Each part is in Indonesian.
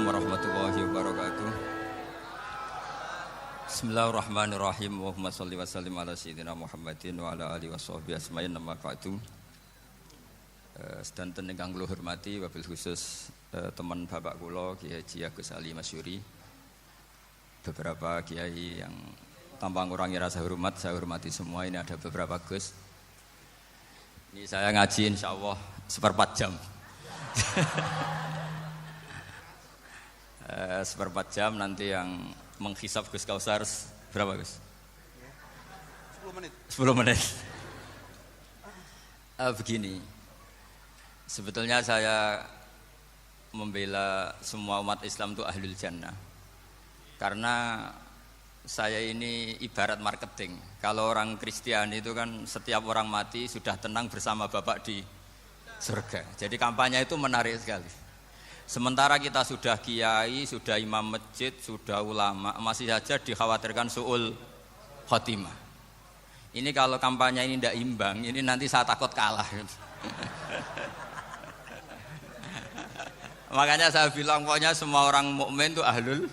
warahmatullahi wabarakatuh. Bismillahirrahmanirrahim. Allahumma shalli wa sallim ala sayyidina Muhammadin wa ala alihi washabbihi asma'in nama ba'du. Sedanten ingkang kula hormati wabil khusus teman bapak kula Kiai Haji Agus Ali Masyuri. Beberapa kiai yang tanpa ngurangi rasa hormat, saya hormati semua. Ini ada beberapa Gus. Ini saya ngaji insyaallah seperempat jam. Seperempat jam nanti yang menghisap Gus Kausar berapa Gus? 10 menit. 10 menit. Begini, sebetulnya saya membela semua umat Islam itu ahlul jannah. Karena saya ini ibarat marketing. Kalau orang Kristiani itu kan setiap orang mati sudah tenang bersama Bapak di surga. Jadi kampanye itu menarik sekali. Sementara kita sudah kiai, sudah imam masjid, sudah ulama, masih saja dikhawatirkan su'ul khotimah. Ini kalau kampanye ini tidak imbang, ini nanti saya takut kalah. Makanya saya bilang pokoknya semua orang mukmin itu ahlul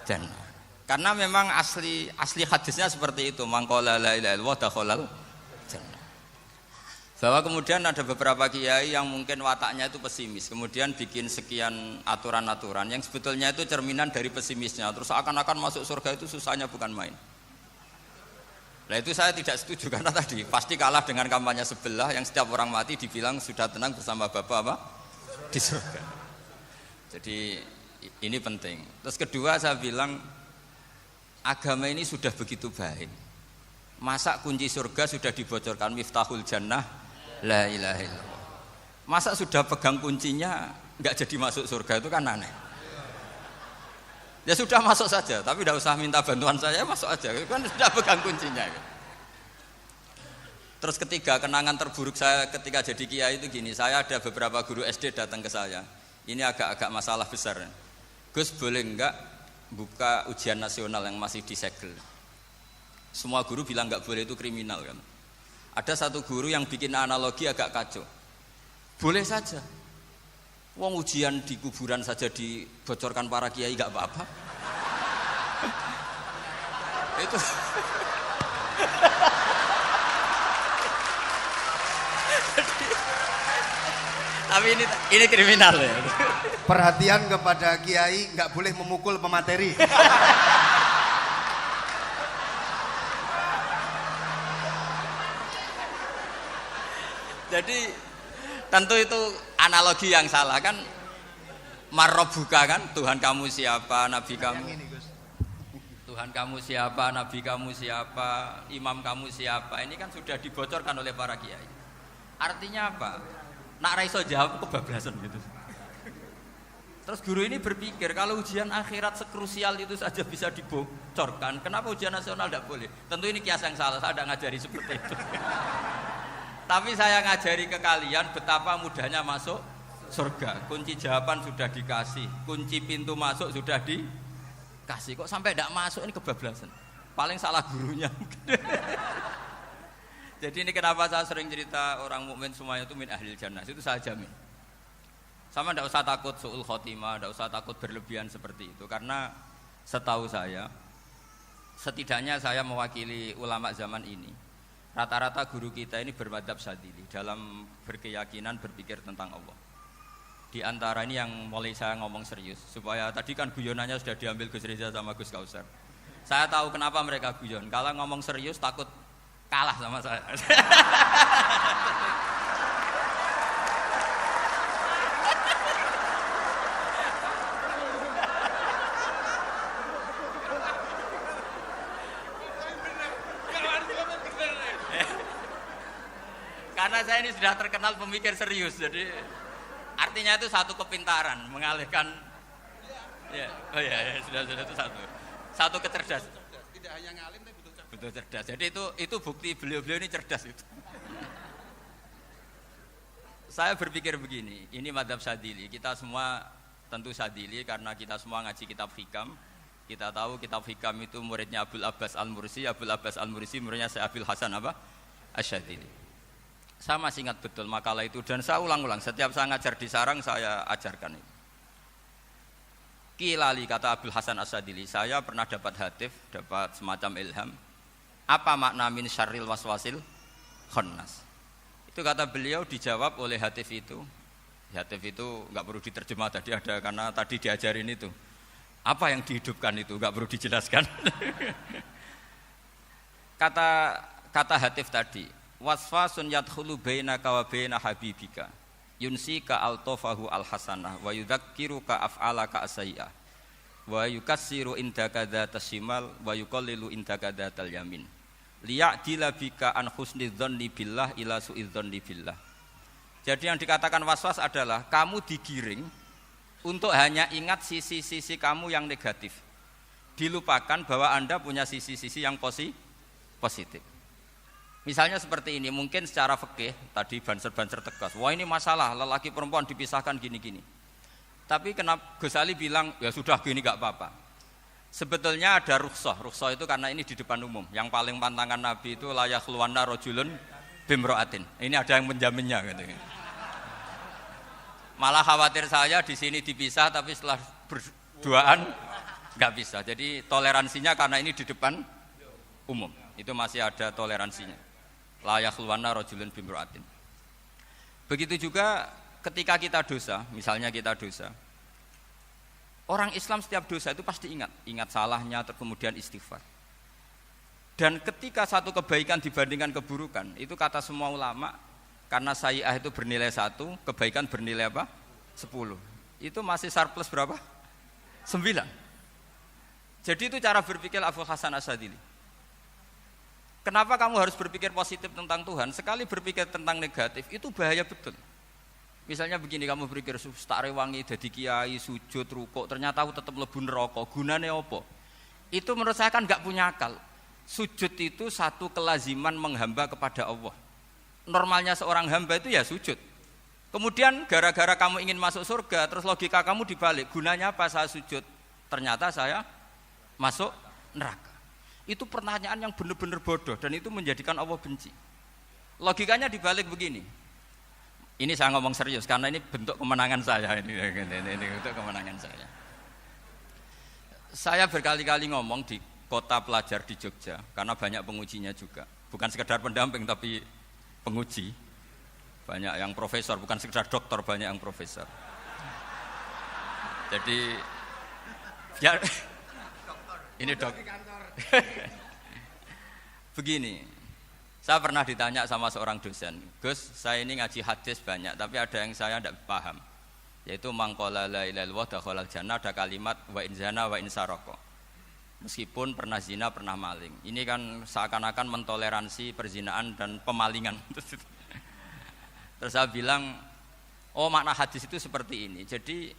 jannah. Karena memang asli hadisnya seperti itu, man qala la ilaha illallah dakhalal jannah. Bahwa kemudian ada beberapa kiai yang mungkin wataknya itu pesimis, kemudian bikin sekian aturan-aturan yang sebetulnya itu cerminan dari pesimisnya, terus akan-akan masuk surga itu susahnya bukan main. Nah itu saya tidak setuju karena tadi pasti kalah dengan kampanye sebelah yang setiap orang mati dibilang sudah tenang bersama Bapak apa? Di surga. Jadi ini penting. Terus kedua saya bilang agama ini sudah begitu baik. Masa kunci surga sudah dibocorkan miftahul jannah la ilaha illallah. Masa sudah pegang kuncinya enggak jadi masuk surga, itu kan aneh. Ya sudah masuk saja, tapi tidak usah minta bantuan saya, masuk aja. Kan sudah pegang kuncinya. Terus ketiga, kenangan terburuk saya ketika jadi kiai itu gini, saya ada beberapa guru SD datang ke saya. Ini agak-agak masalah besar. Gus boleh enggak buka ujian nasional yang masih disegel? Semua guru bilang enggak boleh, itu kriminal kan. Ada satu guru yang bikin analogi agak kacau. Boleh saja. Wong ujian di kuburan saja dibocorkan para kiai enggak apa-apa. Itu tapi ini kriminal ya. Perhatian kepada kiai, nggak boleh memukul pemateri. Jadi tentu itu analogi yang salah kan. Marrobuka kan, Tuhan kamu siapa, Nabi kamu. Tuhan kamu siapa, Nabi kamu siapa, imam kamu siapa. Ini kan sudah dibocorkan oleh para kiai. Artinya apa? Nak raiso jawab kebablasan gitu. Terus guru ini berpikir kalau ujian akhirat sekrusial itu saja bisa dibocorkan, kenapa ujian nasional tidak boleh? Tentu ini kias yang salah, saya tidak ngajari seperti itu. Tapi saya ngajari ke kalian betapa mudahnya masuk surga. Kunci jawaban sudah dikasih, kunci pintu masuk sudah dikasih. Kok sampai tidak masuk, ini kebablasan. Paling salah gurunya. Jadi ini kenapa saya sering cerita orang mukmin semuanya itu min ahlil jannah, itu saya jamin. Sama tidak usah takut su'ul khotimah, tidak usah takut berlebihan seperti itu. Karena setahu saya, setidaknya saya mewakili ulama zaman ini. Rata-rata guru kita ini bermadzhab Syadzili dalam berkeyakinan berpikir tentang Allah. Di antara ini yang mulai saya ngomong serius, supaya tadi kan guyonannya sudah diambil Gus Reza sama Gus Kausar. Saya tahu kenapa mereka guyon. Kalau ngomong serius takut kalah sama saya. Karena saya ini sudah terkenal pemikir serius, jadi artinya itu satu kepintaran mengalihkan. Ya, oh ya, sudah itu satu kecerdasan. Tidak hanya ngalim tapi betul cerdas. Jadi itu bukti beliau-beliau ini cerdas itu. Saya berpikir begini, ini madzhab Syadzili. Kita semua tentu Syadzili karena kita semua ngaji kitab Hikam. Kita tahu kitab Hikam itu muridnya Abul Abbas Al-Mursi. Abul Abbas Al-Mursi muridnya Syekh Abil Hasan apa? Asy-Syadzili. Saya masih ingat betul makalah itu dan saya ulang-ulang. Setiap saya ngajar di sarang saya ajarkan itu. Kilali kata Abdul Hasan As-Sadili, saya pernah dapat hatif, dapat semacam ilham. Apa makna min syarril waswasil khannas? Itu kata beliau dijawab oleh hatif itu. Hatif itu enggak perlu diterjemah tadi ada karena tadi diajarin itu. Apa yang dihidupkan itu enggak perlu dijelaskan. Kata hatif tadi, waswasun yadkhulu bainaka wa baina habibika. Yunsika altofahu alhasanah wa yudzakiruka af'alaka asyi'ah wa yukassiru indaka dzatas shimal wa yuqallilu indaka dzatal yamin liya'dila bika an husni dzanni billah ila su'i dzanni billah. Jadi yang dikatakan waswas adalah kamu digiring untuk hanya ingat sisi-sisi kamu yang negatif, dilupakan bahwa Anda punya sisi-sisi yang positif. Misalnya seperti ini, mungkin secara fikih tadi banser-banser tegas, wah ini masalah lelaki perempuan dipisahkan gini-gini. Tapi kenapa Gus Ali bilang ya sudah gini gak apa-apa. Sebetulnya ada rukhsah itu karena ini di depan umum. Yang paling pantangan Nabi itu la yakhluwanna rajulun bimra'atin. Ini ada yang menjaminnya gitu. Malah khawatir saya di sini dipisah tapi setelah berduaan nggak bisa. Jadi toleransinya karena ini di depan umum. Itu masih ada toleransinya. La yakhluwanna rajulun bimra'atin. Begitu juga ketika kita dosa, misalnya kita dosa. Orang Islam setiap dosa itu pasti ingat salahnya, kemudian istighfar. Dan ketika satu kebaikan dibandingkan keburukan, itu kata semua ulama, karena sayyi'ah itu bernilai 1, kebaikan bernilai apa? 10. Itu masih surplus berapa? 9. Jadi itu cara berpikir Abdul Hasan As-Sadili. Kenapa kamu harus berpikir positif tentang Tuhan? Sekali berpikir tentang negatif, itu bahaya betul. Misalnya begini, kamu berpikir tak rewangi jadi kiai, sujud, rukuk, ternyata aku tetap mlebu neraka. Gunane apa? Itu menurut saya kan enggak punya akal. Sujud itu satu kelaziman menghamba kepada Allah. Normalnya seorang hamba itu ya sujud. Kemudian gara-gara kamu ingin masuk surga, terus logika kamu dibalik. Gunanya apa saya sujud? Ternyata saya masuk neraka. Itu pertanyaan yang benar-benar bodoh dan itu menjadikan Allah benci. Logikanya dibalik begini. Ini saya ngomong serius karena ini bentuk kemenangan saya ini bentuk kemenangan saya. Saya berkali-kali ngomong di kota pelajar di Jogja karena banyak pengujinya juga. Bukan sekedar pendamping tapi penguji. Banyak yang profesor, bukan sekedar doktor, banyak yang profesor. Jadi ya ini dok. Begini, saya pernah ditanya sama seorang dosen, Gus, saya ini ngaji hadis banyak, tapi ada yang saya tidak paham, yaitu mangqala la ilaha illallah dakhalal jannah, ada kalimat wa in zana wa in saraka. Meskipun pernah zina, pernah maling. Ini kan seakan-akan mentoleransi perzinaan dan pemalingan. Terus saya bilang, oh makna hadis itu seperti ini. Jadi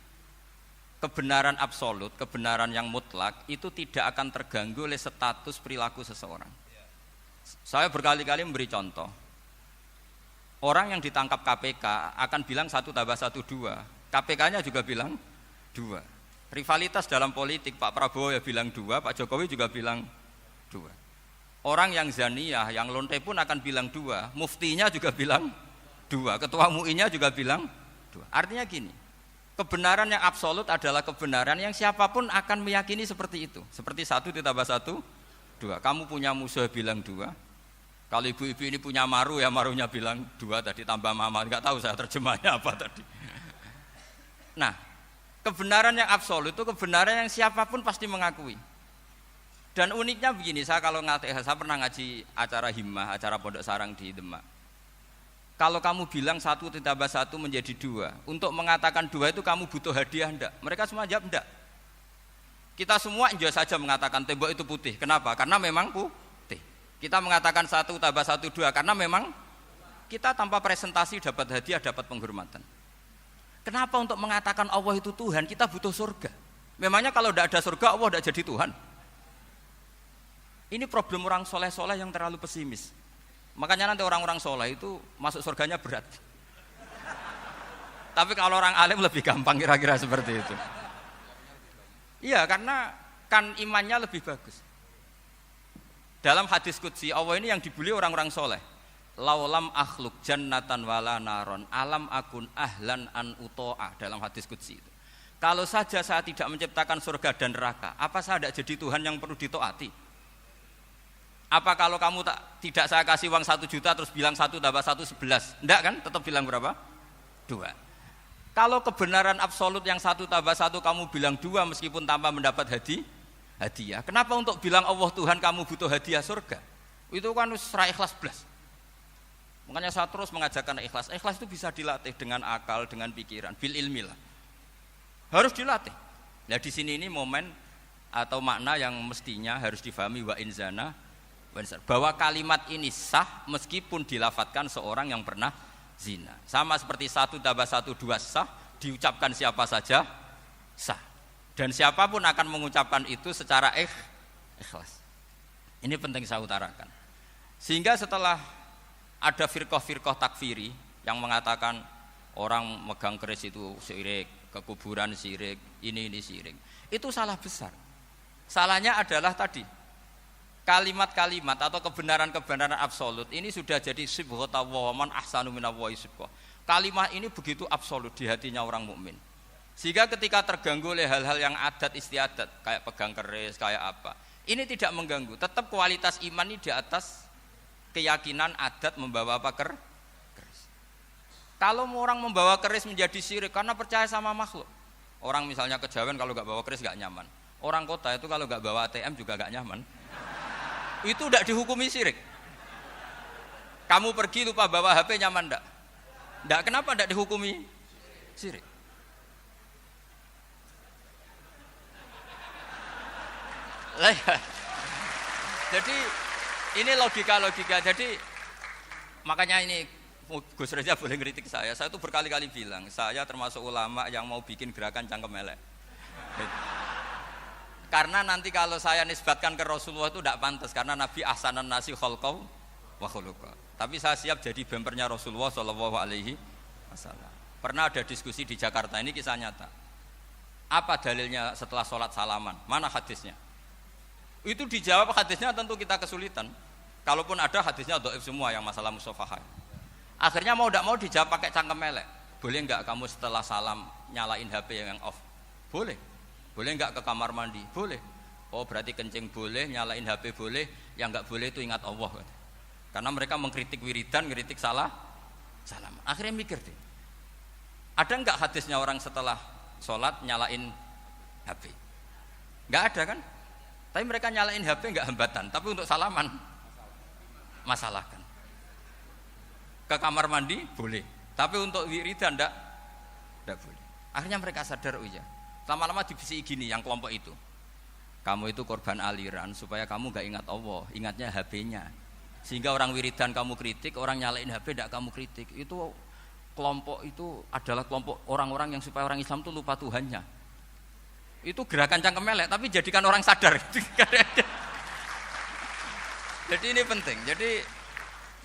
kebenaran absolut, kebenaran yang mutlak itu tidak akan terganggu oleh status perilaku seseorang. Saya berkali-kali memberi contoh. Orang yang ditangkap KPK akan bilang 1 tambah 1 2. KPK-nya juga bilang 2. Rivalitas dalam politik, Pak Prabowo ya bilang 2, Pak Jokowi juga bilang 2. Orang yang zaniyah, yang lonte pun akan bilang 2, muftinya juga bilang 2, ketua MUI-nya juga bilang 2. Artinya gini, kebenaran yang absolut adalah kebenaran yang siapapun akan meyakini seperti itu. Seperti 1 ditambah 1, 2. Kamu punya musuh bilang 2. Kalau ibu-ibu ini punya maru ya marunya bilang 2 tadi tambah mama. Enggak tahu saya terjemahnya apa tadi. Nah, kebenaran yang absolut itu kebenaran yang siapapun pasti mengakui. Dan uniknya begini, saya pernah ngaji acara himmah, acara pondok sarang di Demak. Kalau kamu bilang 1 ditambah 1 menjadi 2, untuk mengatakan 2 itu kamu butuh hadiah enggak? Mereka semua jawab enggak. Kita semua enjoy saja mengatakan tembok itu putih. Kenapa? Karena memang putih. Kita mengatakan 1 tambah 1 2 karena memang kita tanpa presentasi dapat hadiah, dapat penghormatan. Kenapa untuk mengatakan Allah itu Tuhan kita butuh surga? Memangnya kalau tidak ada surga Allah tidak jadi Tuhan? Ini problem orang soleh-soleh yang terlalu pesimis. Makanya nanti orang-orang soleh itu masuk surganya berat. Tapi kalau orang alim lebih gampang kira-kira seperti itu. Iya, karena kan imannya lebih bagus. Dalam hadis qudsi Allah ini yang dibuli orang-orang soleh. Laulam akhluk jannatan wala naron alam akun ahlan an uto'ah, dalam hadis qudsi itu. Kalau saja saya tidak menciptakan surga dan neraka, apa saya tidak jadi Tuhan yang perlu ditaati? Apa kalau kamu tidak saya kasih uang 1 juta terus bilang 1 tambah 1 11? Enggak kan? Tetap bilang berapa? 2. Kalau kebenaran absolut yang 1 tambah 1 kamu bilang 2 meskipun tanpa mendapat hadiah. Kenapa untuk bilang Allah Tuhan kamu butuh hadiah surga? Itu kan ra ikhlas blas. Makanya saya terus mengajarkan ikhlas. Ikhlas itu bisa dilatih dengan akal, dengan pikiran, bil ilmi lah. Harus dilatih. Nah di sini ini momen atau makna yang mestinya harus difahami wa inzana bahwa kalimat ini sah meskipun dilafatkan seorang yang pernah zina. Sama seperti 1 tambah 1 2 sah, diucapkan siapa saja sah. Dan siapapun akan mengucapkan itu secara ikhlas. Ini penting saya utarakan. Sehingga setelah ada firqah-firqah takfiri yang mengatakan orang megang keris itu syirik, ke kuburan syirik, ini syirik. Itu salah besar. Salahnya adalah tadi kalimat-kalimat atau kebenaran-kebenaran absolut ini sudah jadi sibghata wa man ahsanu minallahi sibghah. Kalimat ini begitu absolut di hatinya orang mukmin. Sehingga ketika terganggu oleh hal-hal yang adat istiadat kayak pegang keris, kayak apa, ini tidak mengganggu. Tetap kualitas iman ini di atas keyakinan adat membawa apa keris. Kalau orang membawa keris menjadi syirik karena percaya sama makhluk. Orang misalnya kejawen kalau nggak bawa keris nggak nyaman. Orang kota itu kalau nggak bawa ATM juga nggak nyaman. Itu tidak dihukumi syirik. Kamu pergi lupa bawa HP nyaman enggak? Enggak, kenapa enggak dihukumi syirik? Jadi ini logika. Jadi makanya ini Gus Reza boleh ngeritik saya itu berkali-kali bilang saya termasuk ulama yang mau bikin gerakan cangkem elek. Karena nanti kalau saya nisbatkan ke Rasulullah itu tidak pantas karena Nabi ahsanan nasi khalqau wa khuluqa. Tapi saya siap jadi bempernya Rasulullah sallallahu alaihi wasallam. Pernah ada diskusi di Jakarta, ini kisah nyata. Apa dalilnya setelah sholat salaman? Mana hadisnya? Itu dijawab hadisnya tentu kita kesulitan. Kalaupun ada hadisnya dhaif semua yang masalah musafahah. Akhirnya mau tidak mau dijawab pakai cangkem elek. Boleh enggak kamu setelah salam nyalain HP yang off? Boleh. Boleh enggak ke kamar mandi? Boleh. Oh berarti kencing boleh, nyalain HP boleh, yang enggak boleh itu ingat Allah. Karena mereka mengkritik wiridan, ngeritik salam. Akhirnya mikir deh, ada enggak hadisnya orang setelah sholat nyalain HP? Enggak ada kan? Tapi mereka nyalain HP enggak hambatan, tapi untuk salaman masalahkan. Ke kamar mandi boleh, tapi untuk wiridan enggak boleh. Akhirnya mereka sadar, oh iya. Lama-lama dibisiki gini yang kelompok itu. Kamu itu korban aliran supaya kamu gak ingat Allah, ingatnya HP-nya. Sehingga orang wiridan kamu kritik, orang nyalain HP tidak kamu kritik. Itu kelompok itu adalah kelompok orang-orang yang supaya orang Islam itu lupa Tuhannya. Itu gerakan cangkem elek, tapi jadikan orang sadar. Jadi ini penting. Jadi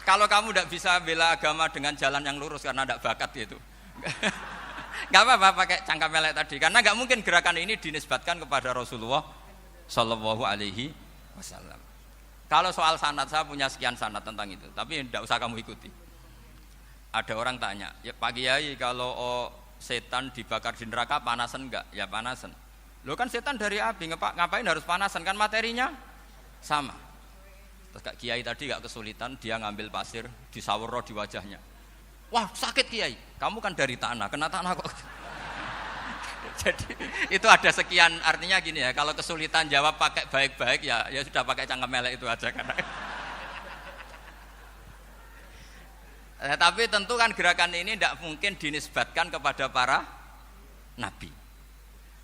kalau kamu tidak bisa bela agama dengan jalan yang lurus karena tidak bakat gitu. Gak apa-apa pakai cangkem elek tadi, karena gak mungkin gerakan ini dinisbatkan kepada Rasulullah Shallallahu Alaihi Wasallam. Kalau soal sanad, saya punya sekian sanad tentang itu, tapi tidak usah kamu ikuti. Ada orang tanya, ya Pak Kiai kalau setan dibakar di neraka panasan enggak? Ya panasan. Lo kan setan dari api, ngapain harus panasan? Kan materinya sama. Terus Kak Kiai tadi gak kesulitan, dia ngambil pasir, disawero di wajahnya. Wah sakit Kiai, kamu kan dari tanah, kena tanah kok. Jadi itu ada sekian, artinya gini ya, kalau kesulitan jawab pakai baik-baik ya sudah pakai cangkem elek itu aja kan. Tapi tentu kan gerakan ini tidak mungkin dinisbatkan kepada para nabi.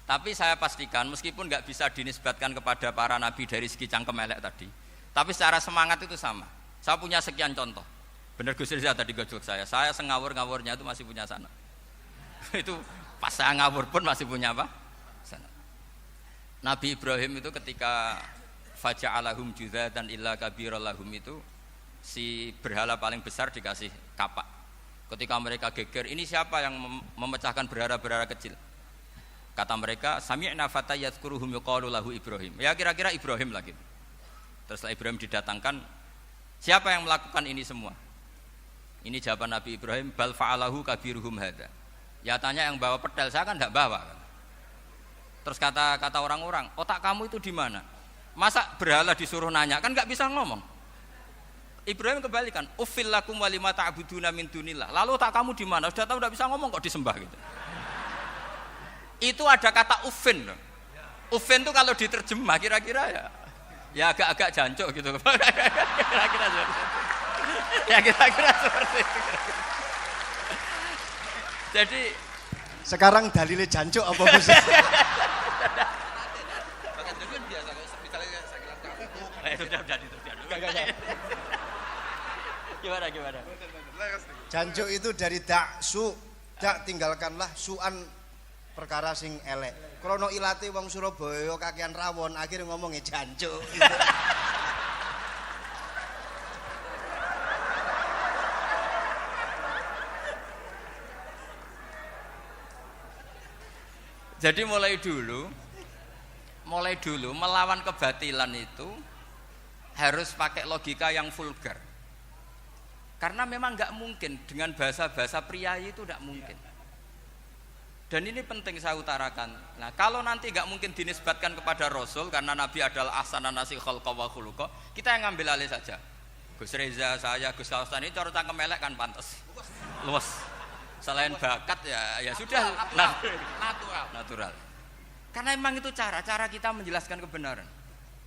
Tapi saya pastikan meskipun nggak bisa dinisbatkan kepada para nabi dari segi cangkem elek tadi, tapi secara semangat itu sama. Saya punya sekian contoh. Benar Gus Riza tadi gojok saya sengawur-ngawurnya itu masih punya sana. Itu pas saya ngawur pun masih punya apa? Sana. Nabi Ibrahim itu ketika faja'alahum juzatan illa kabirallahum itu si berhala paling besar dikasih kapak. Ketika mereka geger, ini siapa yang memecahkan berhala-berhala kecil? Kata mereka, sami'na fata yadhkuruhum yuqalu lahu Ibrahim. Ya kira-kira Ibrahim lagi. Terus Ibrahim didatangkan, siapa yang melakukan ini semua? Ini jawaban Nabi Ibrahim, bal fa'alahu kabiruhum hadza. Ya tanya yang bawa pedal, saya kan tidak bawa. Terus kata orang-orang, otak kamu itu di mana? Masa berhala disuruh nanya, kan nggak bisa ngomong. Ibrahim kembalikan, ufil lakum walima ta'buduna min dunillah. Lalu otak kamu di mana? Sudah tahu nggak bisa ngomong kok disembah gitu. Itu ada kata ufin. Ufin itu kalau diterjemah kira-kira ya agak-agak jancuk gitu. Kira-kira seperti itu. Ya kira-kira seperti itu. Jadi sekarang dalilnya jancuk apa Gus? Gimana? Jancuk itu dari daksu, dak tinggalkanlah suan perkara sing elek. Krono ilate wong Surabaya kakean rawon, akhirnya ngomongnya jancuk. Jadi mulai dulu melawan kebatilan itu harus pakai logika yang vulgar. Karena memang nggak mungkin dengan bahasa-bahasa priayi itu nggak mungkin. Dan ini penting saya utarakan. Nah, kalau nanti nggak mungkin dinisbatkan kepada Rasul karena Nabi adalah ahsanan nasi khalqa wa khuluqa, kita yang ngambil alih saja. Gus Reza, saya, Gus Hasan ini cara cangkem elek kan pantas. Luas. Selain bakat ya sudah natural. Karena memang itu cara kita menjelaskan kebenaran.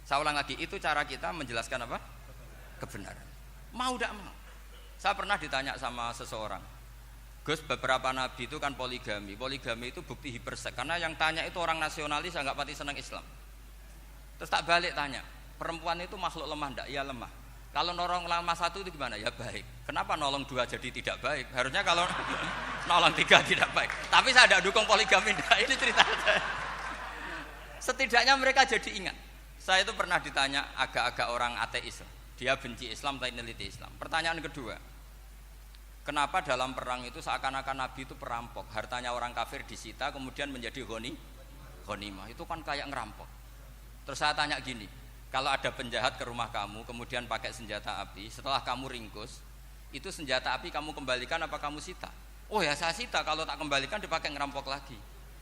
Saya ulang lagi, itu cara kita menjelaskan apa? Kebenaran. Mau tidak mau. Saya pernah ditanya sama seseorang, Gus, beberapa nabi itu kan poligami itu bukti hipersek. Karena yang tanya itu orang nasionalis yang nggak pati senang Islam. Terus tak balik tanya, perempuan itu makhluk lemah enggak? Iya lemah. Kalau nolong lemah satu itu gimana? Ya baik. Kenapa nolong dua jadi tidak baik? Harusnya kalau nolong tiga tidak baik. Tapi saya tidak dukung poligami enggak. Ini cerita saya. Setidaknya mereka jadi ingat. Saya itu pernah ditanya agak-agak orang ateis. Dia benci Islam tapi neliti Islam. Pertanyaan kedua, kenapa dalam perang itu seakan-akan Nabi itu perampok, hartanya orang kafir disita kemudian menjadi ghanimah, itu kan kayak ngerampok. Terus saya tanya gini, kalau ada penjahat ke rumah kamu kemudian pakai senjata api, setelah kamu ringkus, itu senjata api kamu kembalikan apa kamu sita? Oh ya saya sita, kalau tak kembalikan dipakai ngerampok lagi.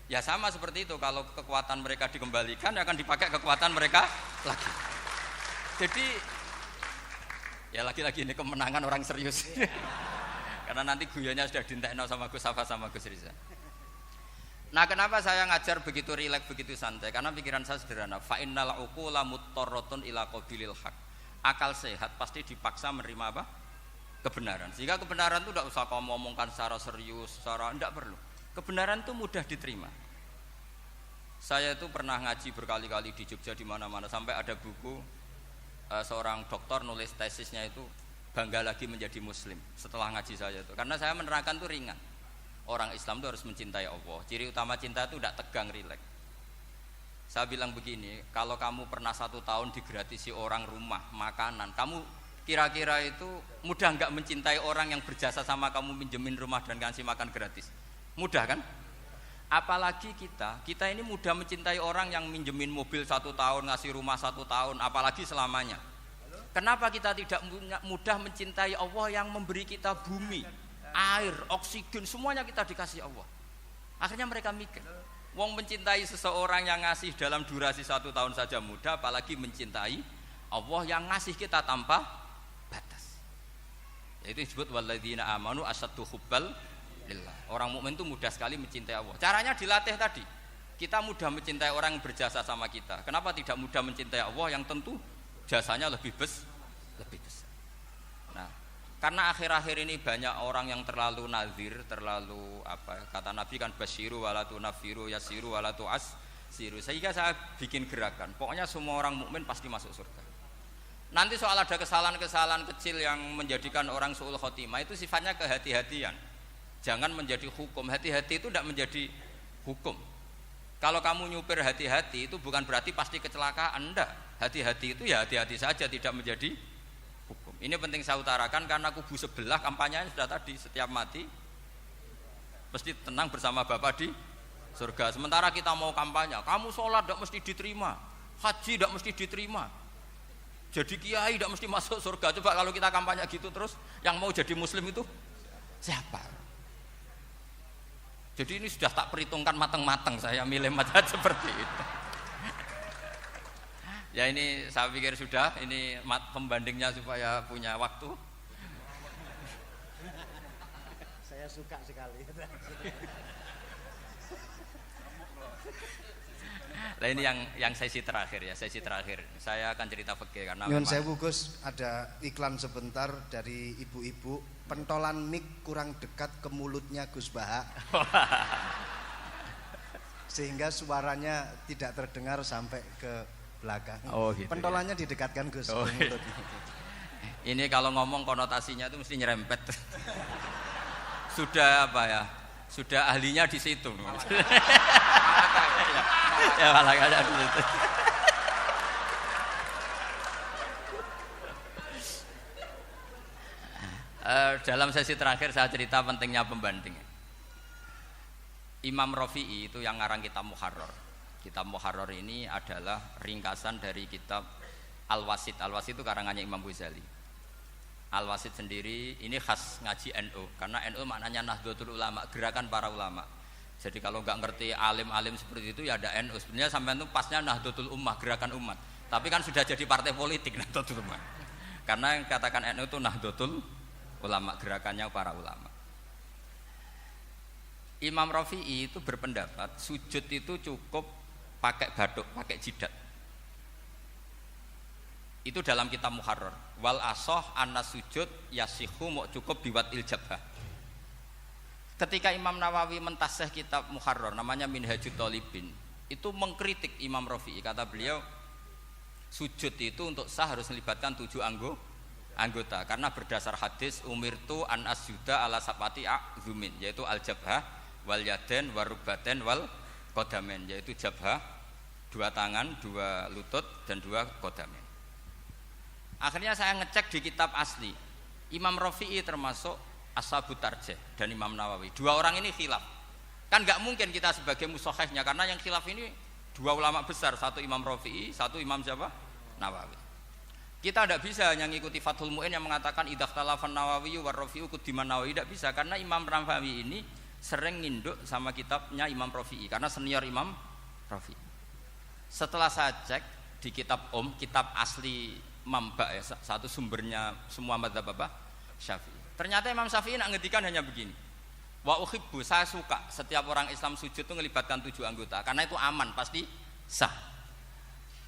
Ya sama seperti itu, kalau kekuatan mereka dikembalikan akan dipakai kekuatan mereka lagi. Jadi ya lagi-lagi ini kemenangan orang serius. Karena nanti guyanya sudah dintekno sama Gus Safa sama Gus Riza. Nah, kenapa saya ngajar begitu rileks, begitu santai? Karena pikiran saya sederhana. Fa innal uqula muttarratun ila qabilil haq. Akal sehat pasti dipaksa menerima apa? Kebenaran. Sehingga kebenaran itu tidak usah kau ngomongkan secara serius, tidak perlu. Kebenaran itu mudah diterima. Saya itu pernah ngaji berkali-kali di Jogja di mana-mana sampai ada buku seorang dokter nulis tesisnya itu bangga lagi menjadi muslim setelah ngaji saya itu. Karena saya menerangkan itu ringan. Orang Islam itu harus mencintai Allah. Ciri utama cinta itu tidak tegang, rileks. Saya bilang begini, kalau kamu pernah 1 tahun digratisi orang rumah, makanan, kamu kira-kira itu mudah nggak mencintai orang yang berjasa sama kamu minjemin rumah dan kasih makan gratis? Mudah kan? Apalagi kita ini mudah mencintai orang yang minjemin mobil 1 tahun, ngasih rumah 1 tahun, apalagi selamanya. Kenapa kita tidak mudah mencintai Allah yang memberi kita bumi, air, oksigen, semuanya kita dikasih Allah? Akhirnya mereka mikir, wong mencintai seseorang yang ngasih dalam durasi 1 tahun saja mudah, apalagi mencintai Allah yang ngasih kita tanpa batas. Yaitu disebut walladzina amanu asyaddu hubbal lillah. Orang mukmin itu mudah sekali mencintai Allah. Caranya dilatih tadi. Kita mudah mencintai orang yang berjasa sama kita. Kenapa tidak mudah mencintai Allah yang tentu jasanya lebih besar? Nah, karena akhir-akhir ini banyak orang yang terlalu nazir, terlalu kata Nabi kan basyiru wala tunafiru yasiru wala tu'assiru. Sehingga saya bikin gerakan. Pokoknya semua orang mukmin pasti masuk surga. Nanti soal ada kesalahan-kesalahan kecil yang menjadikan orang su'ul khotimah itu sifatnya kehati-hatian. Jangan menjadi hukum. Hati-hati itu tidak menjadi hukum. Kalau kamu nyupir hati-hati itu bukan berarti pasti kecelakaan. Enggak. Hati-hati itu ya hati-hati saja, tidak menjadi hukum. Ini penting saya utarakan karena kubu sebelah kampanyenya sudah tadi, setiap mati mesti tenang bersama Bapak di surga. Sementara kita mau kampanye, kamu sholat tidak mesti diterima, haji tidak mesti diterima, jadi kiai tidak mesti masuk surga. Coba kalau kita kampanye gitu terus, yang mau jadi muslim itu siapa? Jadi ini sudah tak perhitungkan matang-matang saya milih mazhab seperti itu. Ya ini saya pikir sudah, ini pembandingnya supaya punya waktu. Saya suka sekali. Nah ini yang sesi terakhir ya, sesi terakhir. Saya akan cerita fikih karena Nyun sewu Gus, ada iklan sebentar dari ibu-ibu, pentolan mic kurang dekat ke mulutnya Gus Baha. Sehingga suaranya tidak terdengar sampai ke belakang. Oh, gitu, pentolannya didekatkan Gus ke mulut. Ini kalau ngomong konotasinya itu mesti nyerempet. Sudah apa ya? Sudah ahlinya di situ. Ya malah ada di situ. Dalam sesi terakhir saya cerita pentingnya pembanding. Imam Rafi'i itu yang ngarang kitab Muharrar. Kitab Muharrar ini adalah ringkasan dari kitab Al-Wasit. Al-Wasit itu karangannya Imam Ghazali. Al-Wasit sendiri ini khas ngaji NU karena NU maknanya Nahdlatul Ulama, gerakan para ulama. Jadi kalau nggak ngerti alim-alim seperti itu ya ada NU. Sebenarnya sampai itu pasnya Nahdlatul Ummah, gerakan umat. Tapi kan sudah jadi partai politik Nahdlatul Ummah. Karena yang katakan NU itu Nahdlatul Ulama, gerakannya para ulama. Imam Rafi'i itu berpendapat sujud itu cukup pakai batuk, pakai jidat. Itu dalam kitab Muharrar. Wal asoh anna sujud yasihu mau cukup biwat iljabah. Ketika Imam Nawawi mentasih kitab Muharrar namanya Minhajut Thalibin, itu mengkritik Imam Rafi'i. Kata beliau sujud itu untuk sah harus melibatkan 7 anggota karena berdasar hadis umirtu an asjuda ala sabati a'zumin, yaitu al jabhah wal yaden warubaten wal qadamen, yaitu jabhah 2 tangan, 2 lutut dan 2 qadamen. Akhirnya saya ngecek di kitab asli Imam Rafi'i termasuk Ashabut Tarjih dan Imam Nawawi. 2 orang ini khilaf. Kan nggak mungkin kita sebagai musahihnya karena yang khilaf ini 2 ulama besar, satu Imam Rafi'i, satu Imam siapa? Nawawi. Kita tidak bisa hanya ngikuti Fathul Mu'in yang mengatakan idza khtalafan Nawawi war Rafi'u qudiman Nawawi, tidak bisa karena Imam Nawawi ini sering nginduk sama kitabnya Imam Rafi'i karena senior Imam Rafi'i. Setelah saya cek di kitab kitab asli Mamba ya, satu sumbernya semua mazhab apa? Syafi'i. Ternyata Imam Syafi'i nak ngedikan hanya begini. Wa uhibbu, saya suka setiap orang Islam sujud itu melibatkan 7 anggota karena itu aman, pasti sah.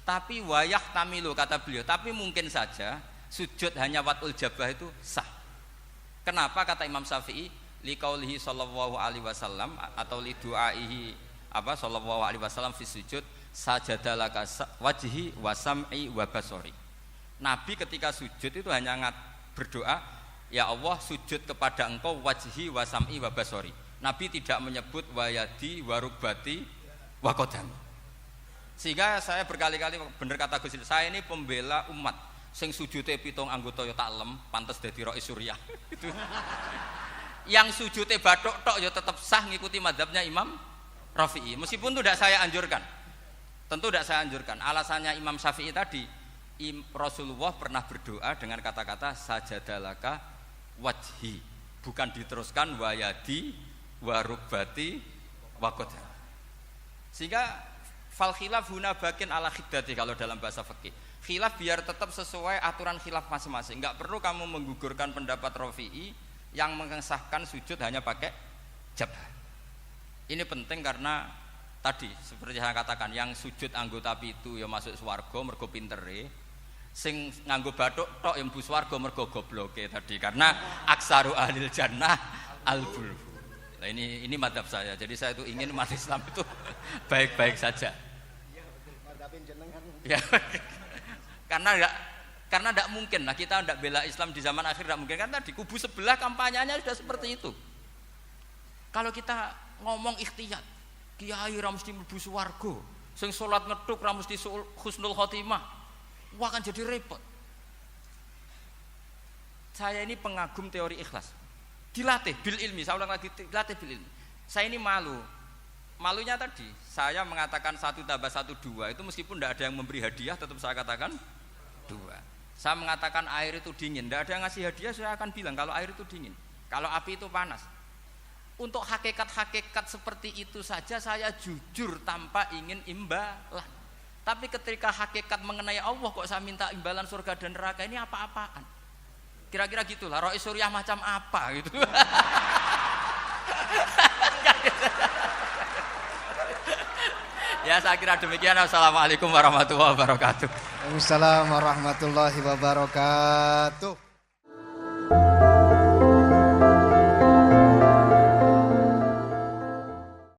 Tapi wayah tamilu kata beliau, tapi mungkin saja sujud hanya watul jabah itu sah. Kenapa kata Imam Syafi'i? Liqaulihi sallallahu alaihi wasallam atau li du'aihi apa sallallahu alaihi wasallam fi sujud sajadalaka wajhi wa sam'i wa basori. Nabi ketika sujud itu hanya berdoa, ya Allah sujud kepada engkau wajhi wa sam'i wa basori. Nabi tidak menyebut wayadi wa rukbati wa qadami. Sehingga saya berkali-kali bener kata Gus, saya ini pembela umat sing sujude 7 anggota ya tak lem pantes dadi Rais Suriah. Itu. Yang sujude bathuk tok ya tetap sah ngikuti mazhabnya Imam Rafi'i. Meskipun itu tidak saya anjurkan. Tentu tidak saya anjurkan. Alasannya Imam Syafi'i tadi, Rasulullah pernah berdoa dengan kata-kata sajadalaka wajhi, bukan diteruskan wayadi warubati wakoda. Sehingga fal khilaf huna bakin ala khiddati kalau dalam bahasa fikih. Khilaf biar tetap sesuai aturan khilaf masing-masing. Enggak perlu kamu menggugurkan pendapat Rafi'i yang mengesahkan sujud hanya pakai jabah. Ini penting karena tadi seperti saya katakan, yang sujud anggota pitu ya masuk swarga mergo pintere, sing nganggo bathuk tok yang mlebu swarga mergo gobloke tadi, karena aksaru ahlil jannah al-bulbu. Nah ini madhab saya. Jadi saya itu ingin umat Islam itu baik-baik saja. Iya betul, madhabin jenengan. Ya. Karena tidak mungkin lah kita tidak bela Islam di zaman akhir, tidak mungkin kan tadi kubu sebelah kampanyenya sudah seperti itu. Kalau kita ngomong ikhtiyat, kiai ra mesti mlebu swarga, sing salat ngethuk ra mesti husnul khotimah, wah kan jadi repot. Saya ini pengagum teori ikhlas, dilatih bil ilmi, saya ulang lagi, dilatih bil ilmi. Saya ini malunya tadi saya mengatakan 1 tambah 1 2 itu meskipun tidak ada yang memberi hadiah tetap saya katakan 2. Saya mengatakan air itu dingin, tidak ada yang ngasih hadiah, saya akan bilang kalau air itu dingin, kalau api itu panas. Untuk hakikat-hakikat seperti itu saja saya jujur tanpa ingin imbalan. Tapi ketika hakikat mengenai Allah kok saya minta imbalan surga dan neraka, ini apa-apaan? Kira-kira gitulah, Rois Suriah macam apa gitu. Ya saya kira demikian. Assalamualaikum warahmatullahi wabarakatuh. Waalaikumsalam warahmatullahi wabarakatuh.